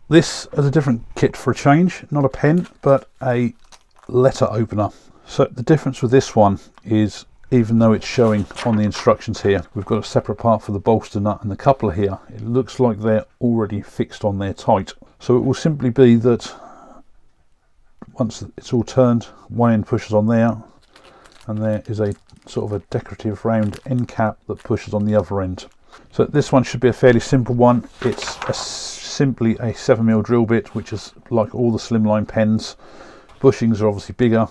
This is a different kit for a change, not a pen, but a letter opener. So the difference with this one is, even though it's showing on the instructions here, we've got a separate part for the bolster nut and the coupler here. It looks like they're already fixed on there tight. So it will simply be that once it's all turned, one end pushes on there, and there is a sort of a decorative round end cap that pushes on the other end. So this one should be a fairly simple one. It's simply a 7mm drill bit, which is like all the slimline pens. Bushings are obviously bigger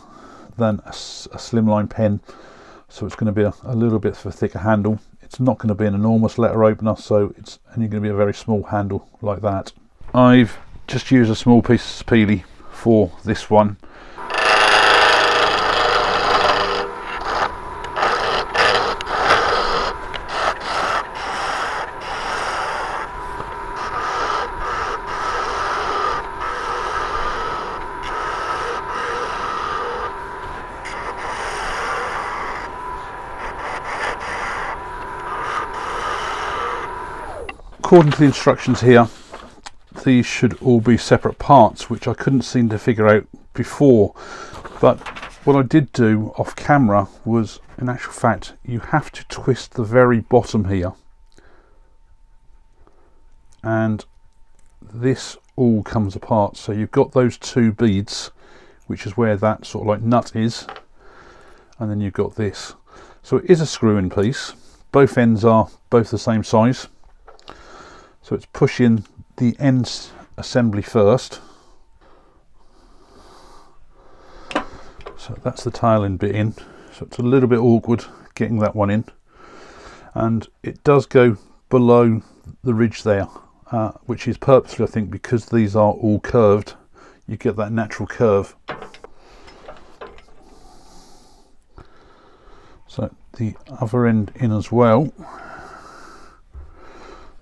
than a slimline pen, so it's going to be a little bit of a thicker handle. It's not going to be an enormous letter opener, so it's only going to be a very small handle like that. I've just used a small piece of peely for this one. According to the instructions here, these should all be separate parts, which I couldn't seem to figure out before. But what I did do off camera was, in actual fact, you have to twist the very bottom here, and this all comes apart. So you've got those two beads, which is where that sort of like nut is, and then you've got this. So it is a screw-in piece. Both ends are both the same size. So it's pushing the end assembly first. So that's the tail end bit in. So it's a little bit awkward getting that one in. And it does go below the ridge there, which is purposely, I think, because these are all curved. You get that natural curve. So the other end in as well.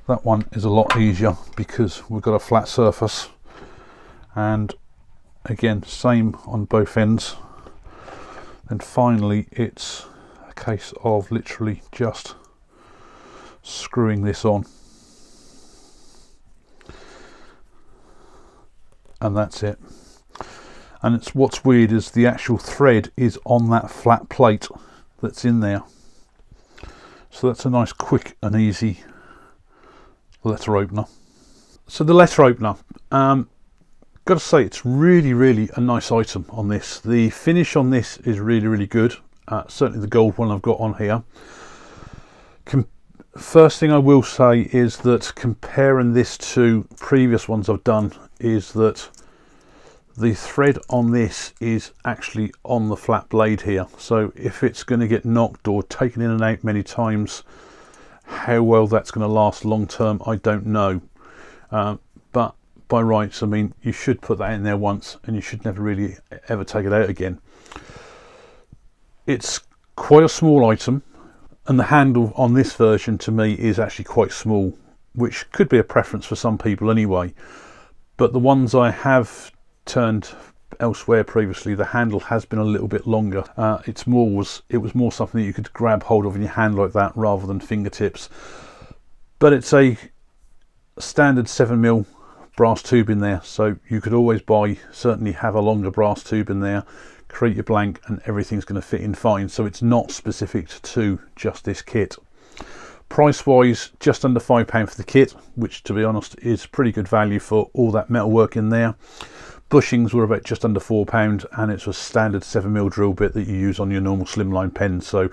That one is a lot easier because we've got a flat surface, and again, same on both ends. And finally, it's a case of literally just screwing this on, and that's it. And it's what's weird is the actual thread is on that flat plate that's in there. So that's a nice, quick and easy letter opener. So the letter opener, got to say, it's really a nice item on this. The finish on this is really good. Certainly the gold one I've got on here. First thing I will say is that comparing this to previous ones I've done is that the thread on this is actually on the flat blade here. So if it's going to get knocked or taken in and out many times, how well that's going to last long term, I don't know. But by rights, I mean, you should put that in there once and you should never really ever take it out again. It's quite a small item, and the handle on this version to me is actually quite small, which could be a preference for some people anyway. But the ones I have turned elsewhere previously, the handle has been a little bit longer. It was more something that you could grab hold of in your hand like that rather than fingertips. But it's a standard 7mm brass tube in there, so you could always certainly have a longer brass tube in there, create your blank, and everything's going to fit in fine. So it's not specific to just this kit. Price wise, just under £5 for the kit, which to be honest is pretty good value for all that metalwork in there. Bushings were about just under £4, and it's a standard 7mm drill bit that you use on your normal slimline pen. So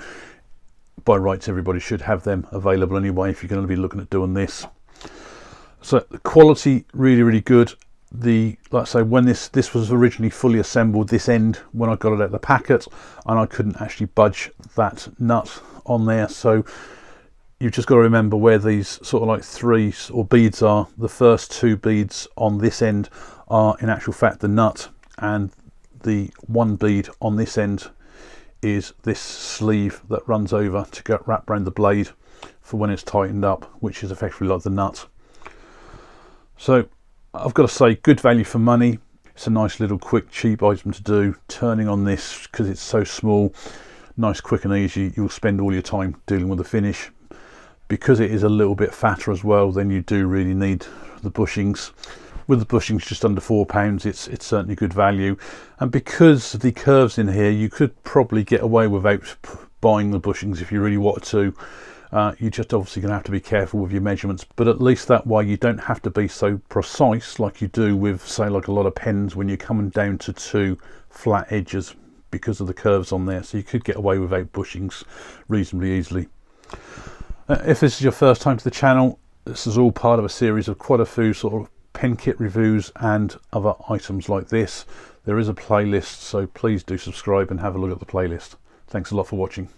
by rights, everybody should have them available anyway if you're going to be looking at doing this. So the quality really good. Like I say, when this was originally fully assembled, this end, when I got it out of the packet, and I couldn't actually budge that nut on there. So you've just got to remember where these sort of like threes or beads are. The first two beads on this end are in actual fact the nut, and the one bead on this end is this sleeve that runs over to get wrapped around the blade for when it's tightened up, which is effectively like the nut. So I've got to say, good value for money. It's a nice little quick cheap item to do. Turning on this, because it's so small, nice, quick and easy. You'll spend all your time dealing with the finish. Because it is a little bit fatter as well, then you do really need the bushings. with the bushings just under £4, it's certainly good value. And because of the curves in here, you could probably get away without buying the bushings if you really wanted to. You're just obviously going to have to be careful with your measurements, but at least that way you don't have to be so precise like you do with, say, like a lot of pens when you're coming down to two flat edges because of the curves on there. So you could get away without bushings reasonably easily. If this is your first time to the channel, this is all part of a series of quite a few sort of pen kit reviews and other items like this. There is a playlist, so please do subscribe and have a look at the playlist. Thanks a lot for watching.